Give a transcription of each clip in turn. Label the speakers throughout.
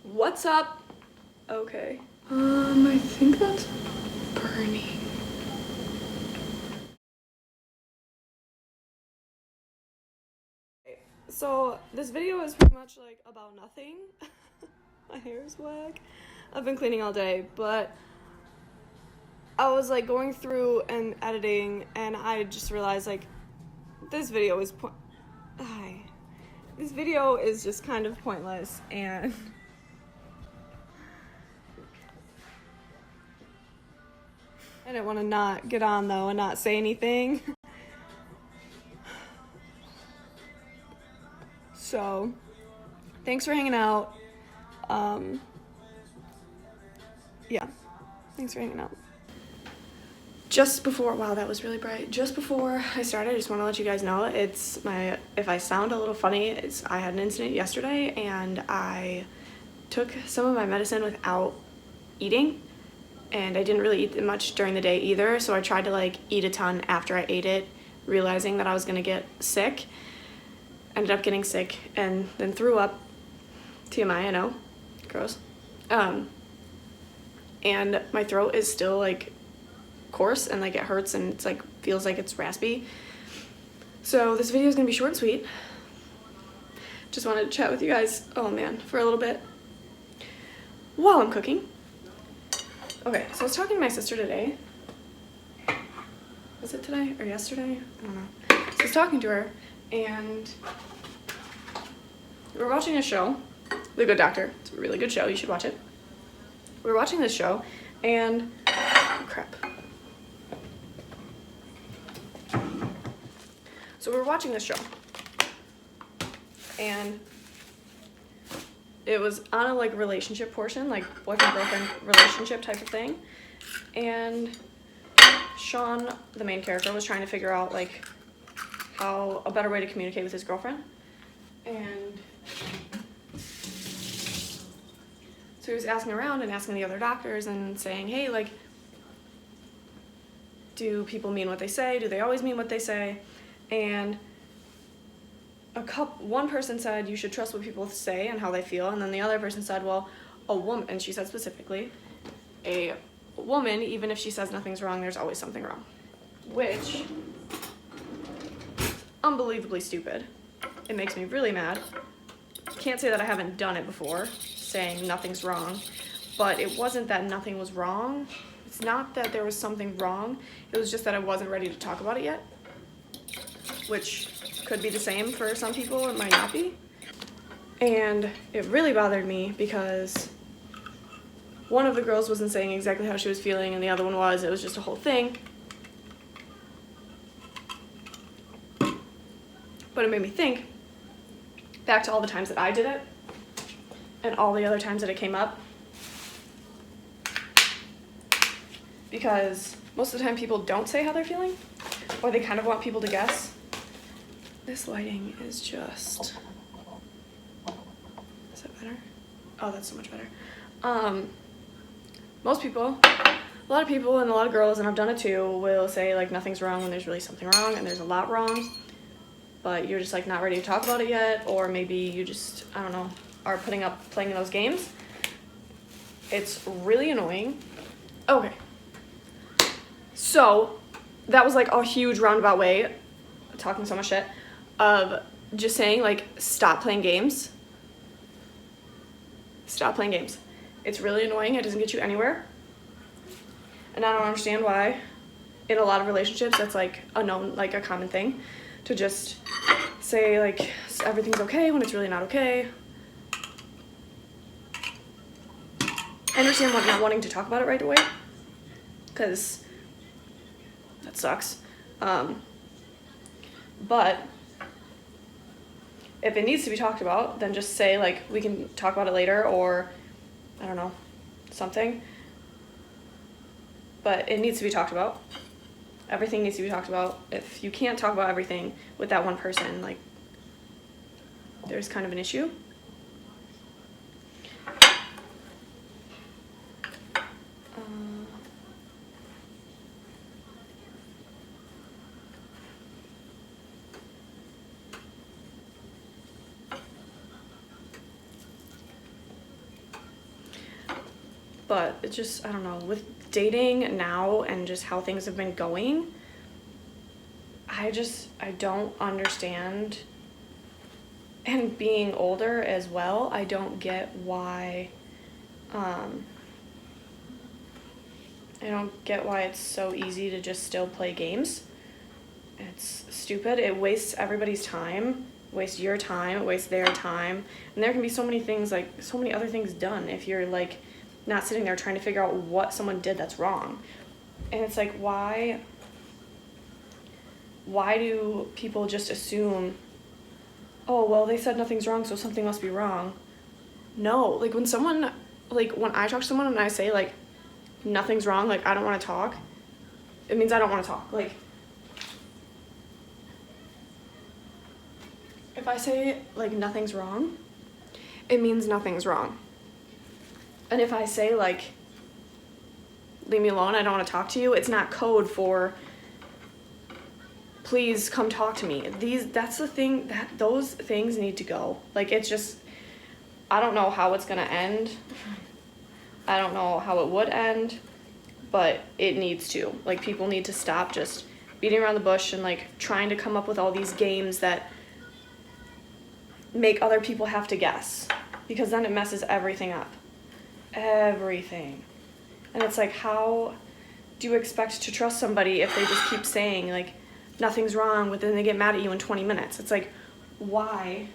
Speaker 1: What's up? Okay. I think that's burning. So this video is pretty much like about nothing. My hair is whack. I've been cleaning all day, but I was like going through and editing, and I just realized like this video is this video is just kind of pointless, and I didn't want to not get on though and not say anything. So thanks for hanging out. Yeah, thanks for hanging out. Just before, wow, that was really bright. Just before I started, I just want to let you guys know if I sound a little funny, I had an incident yesterday and I took some of my medicine without eating, and I didn't really eat much during the day either, so I tried to like eat a ton after I ate it, realizing that I was gonna get sick. Ended up getting sick and then threw up. TMI, I know, gross. And my throat is still like coarse and like it hurts and it's like feels like it's raspy. So this video is gonna be short and sweet. Just wanted to chat with you guys, oh man, for a little bit while I'm cooking. Okay, so I was talking to my sister today. Was it today or yesterday? I don't know. So I was talking to her and we were watching a show, The Good Doctor. It's a really good show, you should watch it. We were watching this show and, oh crap. So we were watching this show and it was on a like relationship portion, like boyfriend-girlfriend relationship type of thing. And Sean, the main character, was trying to figure out like how a better way to communicate with his girlfriend. And so he was asking around and asking the other doctors and saying, hey, like, do people mean what they say? Do they always mean what they say? And one person said you should trust what people say and how they feel, and then the other person said, well, a woman, and she said specifically, a woman, even if she says nothing's wrong, there's always something wrong. Which is unbelievably stupid. It makes me really mad. Can't say that I haven't done it before, saying nothing's wrong, but it wasn't that nothing was wrong. It's not that there was something wrong, it was just that I wasn't ready to talk about it yet, which could be the same for some people, it might not be. And it really bothered me because one of the girls wasn't saying exactly how she was feeling and the other one was. It was just a whole thing. But it made me think back to all the times that I did it and all the other times that it came up. Because most of the time people don't say how they're feeling, or they kind of want people to guess. This lighting is just... Is that better? Oh, that's so much better. Most people, a lot of people and a lot of girls, and I've done it too, will say like nothing's wrong when there's really something wrong, and there's a lot wrong, but you're just like not ready to talk about it yet, or maybe you just, I don't know, are playing those games. It's really annoying. Okay. So that was like a huge roundabout way, talking so much shit, of just saying like, stop playing games. Stop playing games. It's really annoying, it doesn't get you anywhere. And I don't understand why in a lot of relationships that's like a common thing to just say like everything's okay when it's really not okay. I understand not wanting to talk about it right away, because that sucks. But if it needs to be talked about, then just say like, we can talk about it later, or I don't know, something. But it needs to be talked about. Everything needs to be talked about. If you can't talk about everything with that one person, like, there's kind of an issue. but it just, I don't know, with dating now and just how things have been going, I don't understand. And being older as well, I don't get why, it's so easy to just still play games. It's stupid. It wastes everybody's time, wastes your time, it wastes their time. And there can be so many things, like so many other things done if you're like not sitting there trying to figure out what someone did that's wrong. And it's like, why do people just assume, oh, well, they said nothing's wrong, so something must be wrong? No, like when I talk to someone and I say like nothing's wrong, like I don't want to talk, it means I don't want to talk. Like if I say like nothing's wrong, it means nothing's wrong. And if I say like leave me alone, I don't want to talk to you, it's not code for please come talk to me. That's the thing, that those things need to go. Like it's just, I don't know how it's gonna end. I don't know how it would end, but it needs to. Like people need to stop just beating around the bush and like trying to come up with all these games that make other people have to guess, because then it messes everything up. Everything. And it's like, how do you expect to trust somebody if they just keep saying like nothing's wrong, but then they get mad at you in 20 minutes? It's like, why?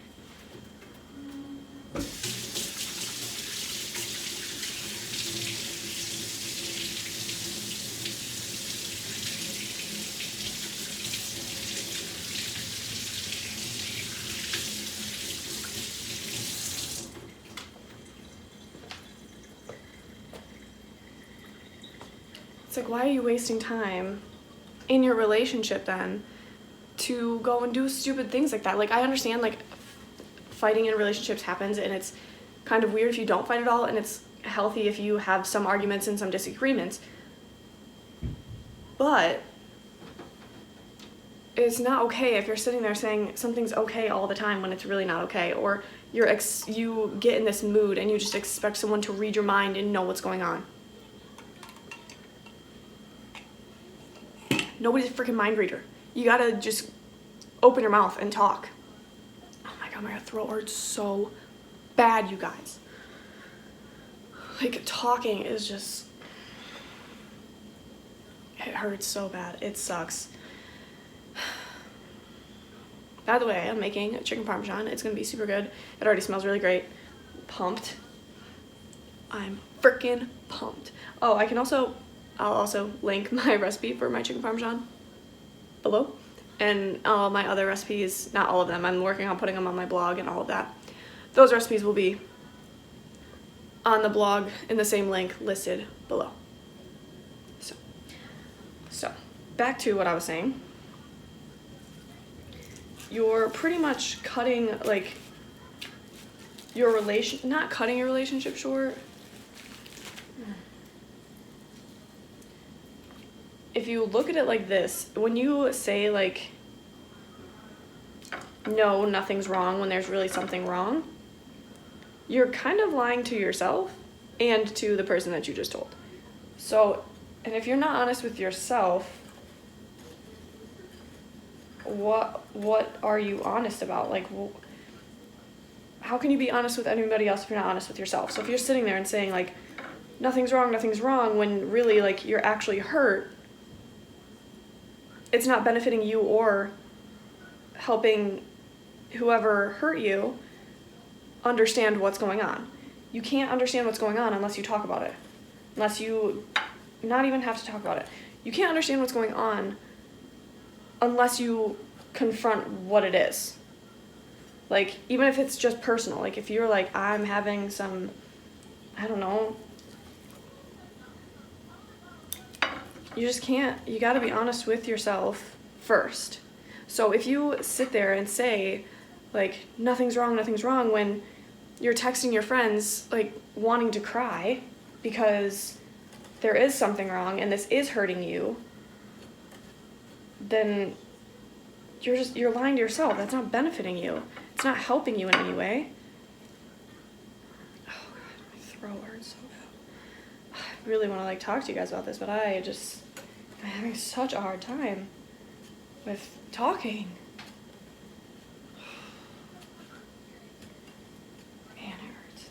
Speaker 1: It's like, why are you wasting time in your relationship then to go and do stupid things like that? Like I understand like fighting in relationships happens, and it's kind of weird if you don't fight at all, and it's healthy if you have some arguments and some disagreements, but it's not okay if you're sitting there saying something's okay all the time when it's really not okay, or you get in this mood and you just expect someone to read your mind and know what's going on. Nobody's a freaking mind reader. You gotta just open your mouth and talk. Oh my god, my throat hurts so bad, you guys. Like, talking is just, it hurts so bad. It sucks. By the way, I'm making chicken parmesan. It's gonna be super good. It already smells really great. Pumped. I'm freaking pumped. Oh, I'll also link my recipe for my chicken parmesan below, and all my other recipes, not all of them, I'm working on putting them on my blog and all of that. Those recipes will be on the blog in the same link listed below. So back to what I was saying. You're pretty much cutting like not cutting your relationship short. If you look at it like this, when you say like, no, nothing's wrong, when there's really something wrong, you're kind of lying to yourself and to the person that you just told. So, and if you're not honest with yourself, what are you honest about? Like, how can you be honest with anybody else if you're not honest with yourself? So if you're sitting there and saying like, nothing's wrong, when really like you're actually hurt, it's not benefiting you or helping whoever hurt you understand what's going on. You can't understand what's going on unless you talk about it. Unless you not even have to talk about it. You can't understand what's going on unless you confront what it is. Like, even if it's just personal. Like, if you're like, I'm having some, I don't know, you just can't, you gotta be honest with yourself first. So if you sit there and say, like, nothing's wrong, when you're texting your friends, like, wanting to cry because there is something wrong and this is hurting you, then you're lying to yourself. That's not benefiting you. It's not helping you in any way. Oh God, my throat hurts so bad. really want to like talk to you guys about this, but I'm having such a hard time with talking. Man, it hurts.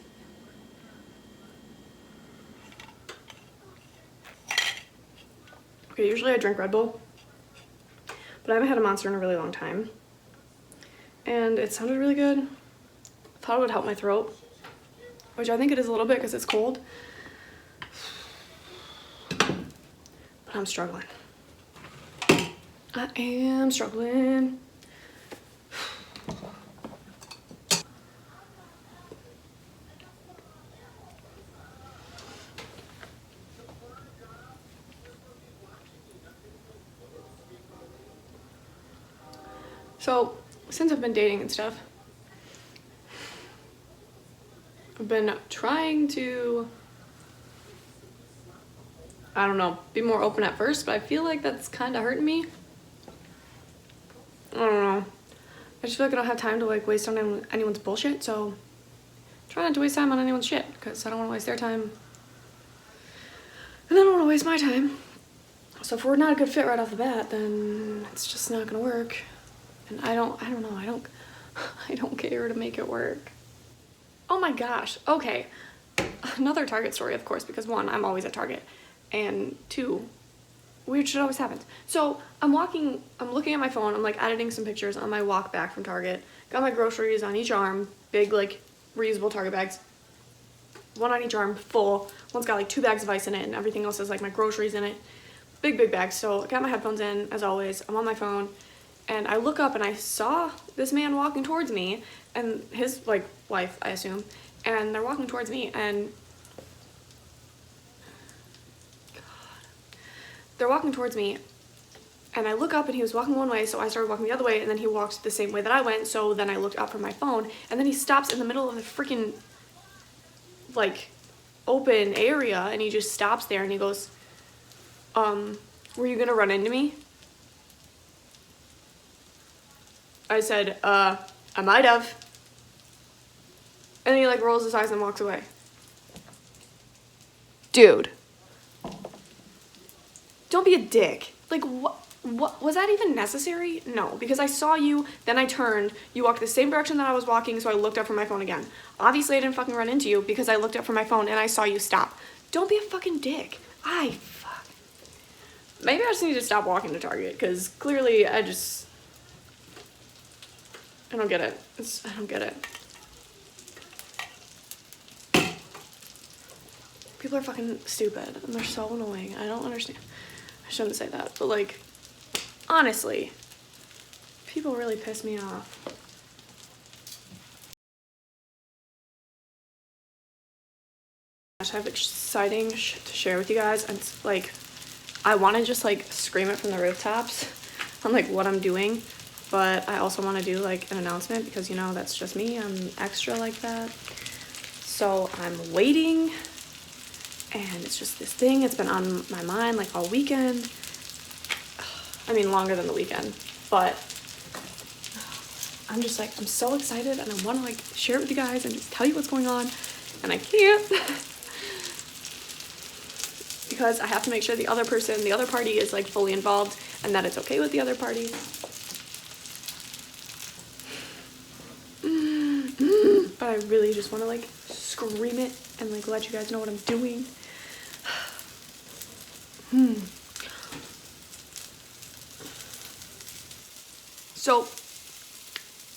Speaker 1: Okay, usually I drink Red Bull, but I haven't had a Monster in a really long time. And it sounded really good. I thought it would help my throat, which I think it is a little bit because it's cold. But I'm struggling. I am struggling. So, since I've been dating and stuff, I've been trying to, I don't know, be more open at first, but I feel like that's kind of hurting me. I don't know. I just feel like I don't have time to like waste on anyone's bullshit, so try not to waste time on anyone's shit, because I don't want to waste their time. And I don't want to waste my time. So if we're not a good fit right off the bat, then it's just not gonna work. And I don't know, I don't care to make it work. Oh my gosh, okay. Another Target story, of course, because one, I'm always at Target, and two, weird shit always happens. So I'm looking at my phone, I'm like editing some pictures on my walk back from Target. Got my groceries on each arm, big like reusable Target bags. One on each arm, full. One's got like 2 bags of ice in it, and everything else is like my groceries in it. Big bags. So I got my headphones in, as always. I'm on my phone, and I look up and I saw this man walking towards me, and his like wife, I assume, and they're walking towards me, and they're walking towards me, and I look up and he was walking one way, so I started walking the other way, and then he walked the same way that I went, so then I looked up from my phone, and then he stops in the middle of the freaking like open area, and he just stops there and he goes, were you gonna run into me? I said, I might have. And then he like rolls his eyes and walks away. Dude. Don't be a dick. Like, what was that even necessary? No, because I saw you, then I turned, you walked the same direction that I was walking, so I looked up from my phone again. Obviously, I didn't fucking run into you because I looked up from my phone and I saw you stop. Don't be a fucking dick. Fuck. Maybe I just need to stop walking to Target, because clearly I don't get it. I don't get it. People are fucking stupid, and they're so annoying. I don't understand. I shouldn't say that, but like, honestly, people really piss me off. I have exciting shit to share with you guys, and it's like, I want to just like scream it from the rooftops on like what I'm doing, but I also want to do like an announcement, because you know that's just me. I'm extra like that. So I'm waiting, and it's just this thing. It's been on my mind like all weekend. I mean, longer than the weekend, but I'm just like, I'm so excited, and I want to like share it with you guys and just tell you what's going on, and I can't. Because I have to make sure the other party is like fully involved, and that it's okay with the other party. But I really just want to like scream it and like let you guys know what I'm doing. So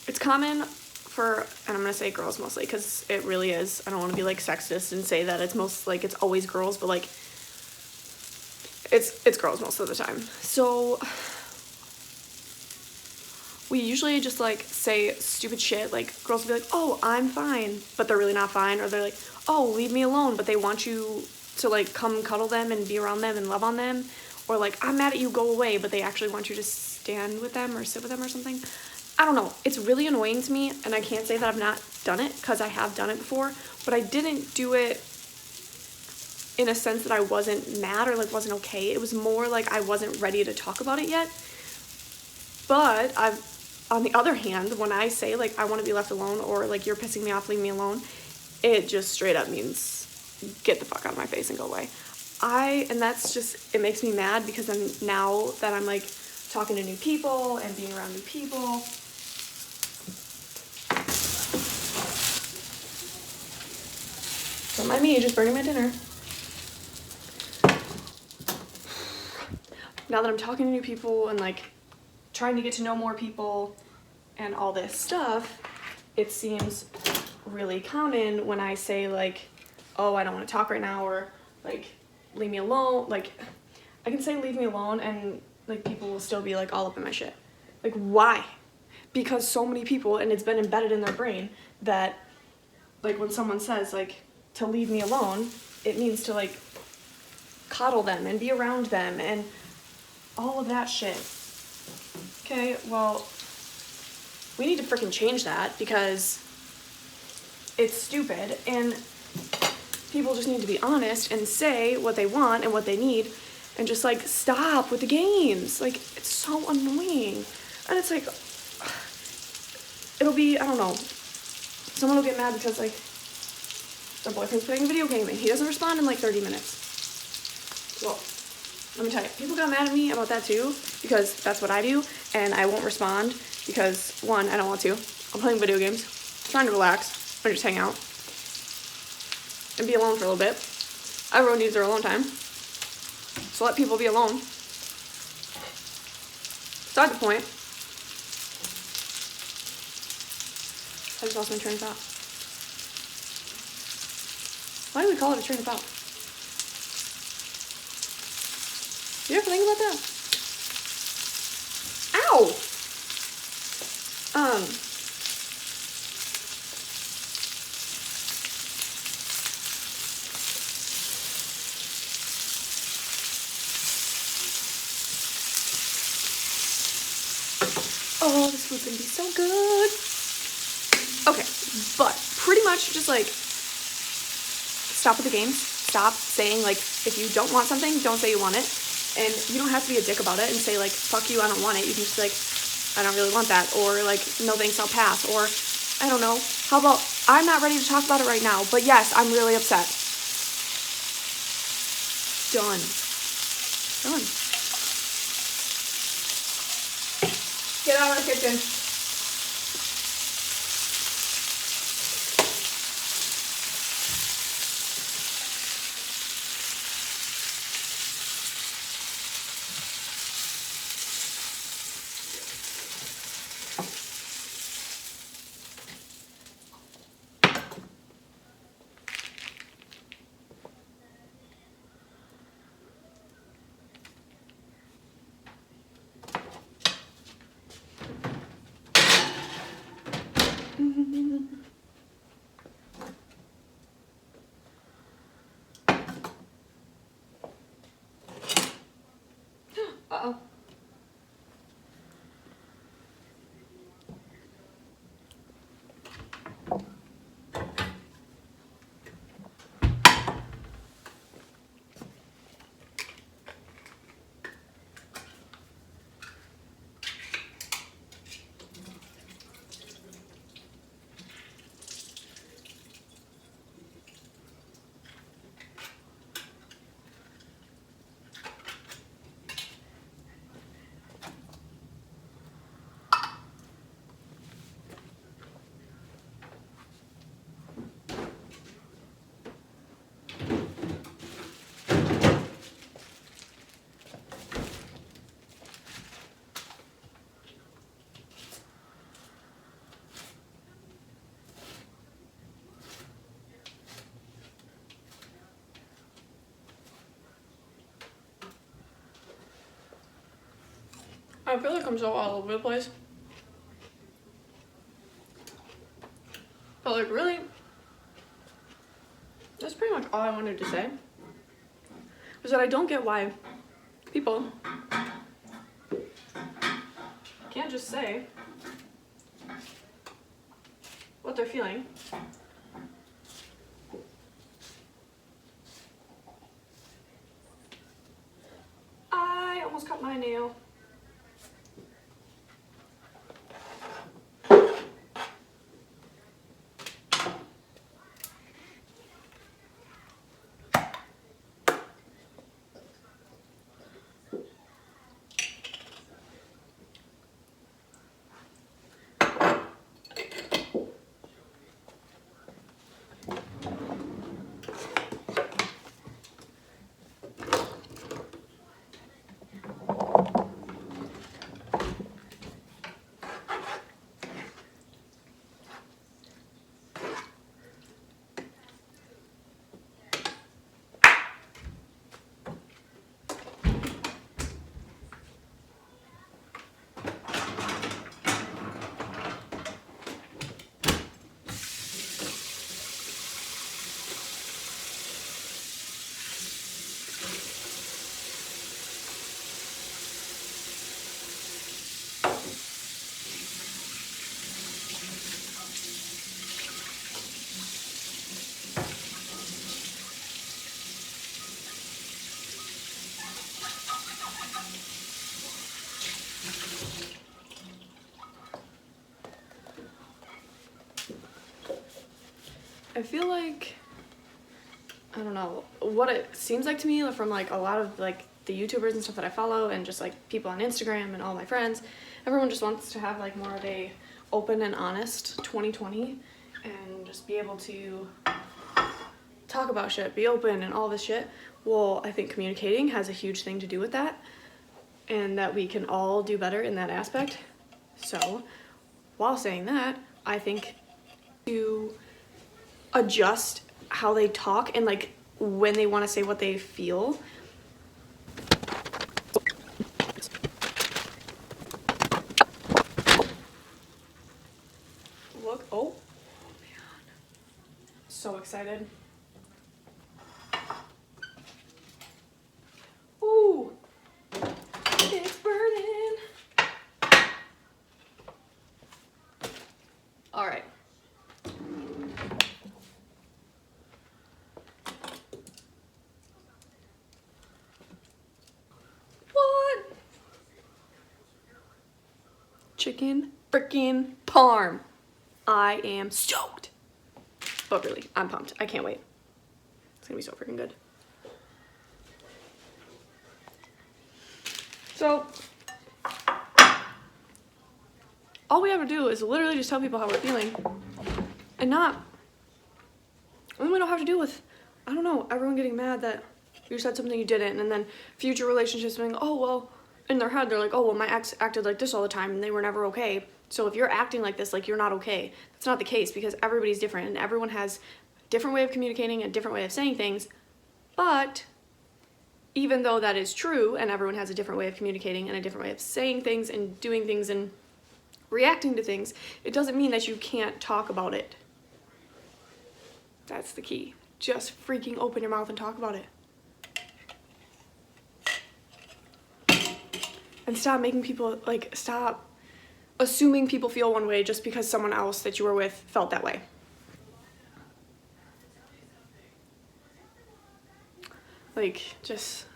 Speaker 1: it's common for, and I'm gonna say girls mostly, because it really is. I don't want to be like sexist and say that it's it's always girls, but like it's girls most of the time. So we usually just like say stupid shit. Like girls will be like, oh, I'm fine, but they're really not fine. Or they're like, oh, leave me alone, but they want you to like come cuddle them and be around them and love on them. Or like, I'm mad at you, go away, but they actually want you to stand with them or sit with them or something. I don't know. It's really annoying to me, and I can't say that I've not done it, because I have done it before, but I didn't do it in a sense that I wasn't mad or like wasn't okay. It was more like I wasn't ready to talk about it yet. But on the other hand, when I say like I want to be left alone, or like you're pissing me off, leave me alone, it just straight up means get the fuck out of my face and go away. and that's just, it makes me mad because then now that I'm like talking to new people and being around new people, don't mind me, just burning my dinner. Now that I'm talking to new people and like trying to get to know more people and all this stuff, it seems really common when I say like, oh, I don't want to talk right now, or like, leave me alone. Like, I can say leave me alone and like people will still be like all up in my shit. Like, why? Because so many people, and it's been embedded in their brain that like when someone says like to leave me alone, it means to like coddle them and be around them and all of that shit. Okay, well, we need to freaking change that because it's stupid, and people just need to be honest and say what they want and what they need and just like stop with the games. Like, it's so annoying. And it's like, it'll be, I don't know, someone will get mad because like their boyfriend's playing a video game and he doesn't respond in like 30 minutes. Well, let me tell you, people got mad at me about that too, because that's what I do, and I won't respond because, one, I don't want to. I'm playing video games, trying to relax, or just hang out, and be alone for a little bit. Everyone needs their alone time, so let people be alone. Beside the point, I just lost my train of thought. Why do we call it a train of thought? You ever think about that? Ow! Oh, this food's gonna be so good. Okay, but pretty much just like stop with the games. Stop saying like, if you don't want something, don't say you want it. And you don't have to be a dick about it and say like, fuck you, I don't want it. You can just be like, I don't really want that. Or like, no thanks, I'll pass. Or, I don't know. How about, I'm not ready to talk about it right now, but yes, I'm really upset. Done. Done. Get out of the kitchen. Uh-oh. I feel like I'm so all over the place. But like, really, that's pretty much all I wanted to say. Was that I don't get why people can't just say what they're feeling. I almost cut my nail. I feel like, I don't know, what it seems like to me from like a lot of like the YouTubers and stuff that I follow and just like people on Instagram and all my friends, everyone just wants to have like more of a open and honest 2020 and just be able to talk about shit, be open and all this shit. Well, I think communicating has a huge thing to do with that, and that we can all do better in that aspect. So, while saying that, I think to adjust how they talk and like when they want to say what they feel. Look, oh man, so excited. Ooh, it's burning. All right. What? Chicken freaking parm. I am stoked. But really, I'm pumped. I can't wait. It's gonna be so freaking good. So, all we have to do is literally just tell people how we're feeling and then we don't have to deal with, I don't know, everyone getting mad that you said something you didn't, and then future relationships being, oh, well, in their head, they're like, oh, well, my ex acted like this all the time and they were never okay. So if you're acting like this, like you're not okay. That's not the case, because everybody's different and everyone has a different way of communicating, a different way of saying things. But even though that is true and everyone has a different way of communicating and a different way of saying things and doing things and reacting to things, it doesn't mean that you can't talk about it. That's the key. Just freaking open your mouth and talk about it. And stop making people, like, stop assuming people feel one way just because someone else that you were with felt that way. Like, just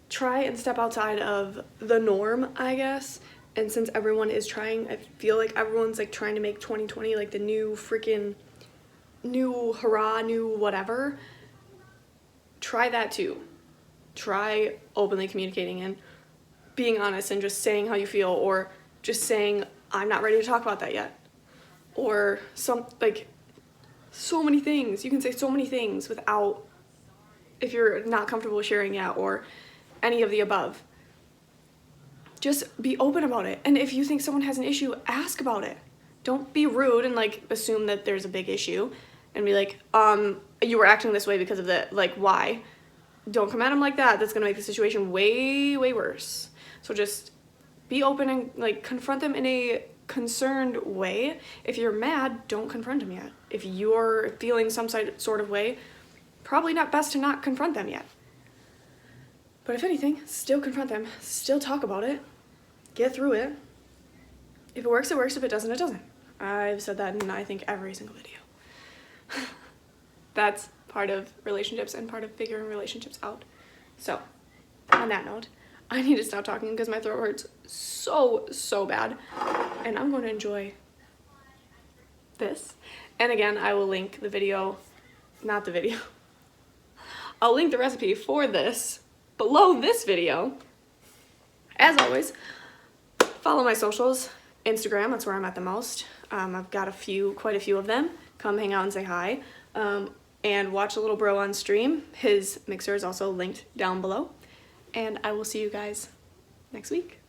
Speaker 1: try and step outside of the norm, I guess. And since everyone is trying, I feel like everyone's like trying to make 2020 like the new freaking new hurrah, new whatever. Try that too. Try openly communicating and being honest and just saying how you feel, or just saying, I'm not ready to talk about that yet. Or so many things. You can say so many things without, if you're not comfortable sharing yet, or any of the above. Just be open about it. And if you think someone has an issue, ask about it. Don't be rude and like assume that there's a big issue and be like, you were acting this way because of the, like, why? Don't come at them like that. That's gonna make the situation way, way worse. So just be open and like confront them in a concerned way. If you're mad, don't confront them yet. If you're feeling some sort of way, probably not best to not confront them yet. But if anything, still confront them, still talk about it, get through it. If it works, it works. If it doesn't, it doesn't. I've said that in, I think, every single video. That's part of relationships and part of figuring relationships out. So, on that note, I need to stop talking because my throat hurts so bad. And I'm going to enjoy this. And again, I will link the video, not the video. I'll link the recipe for this below this video. As always, follow my socials. Instagram, that's where I'm at the most. I've got quite a few of them. Come hang out and say hi. And watch a little bro on stream. His mixer is also linked down below. And I will see you guys next week.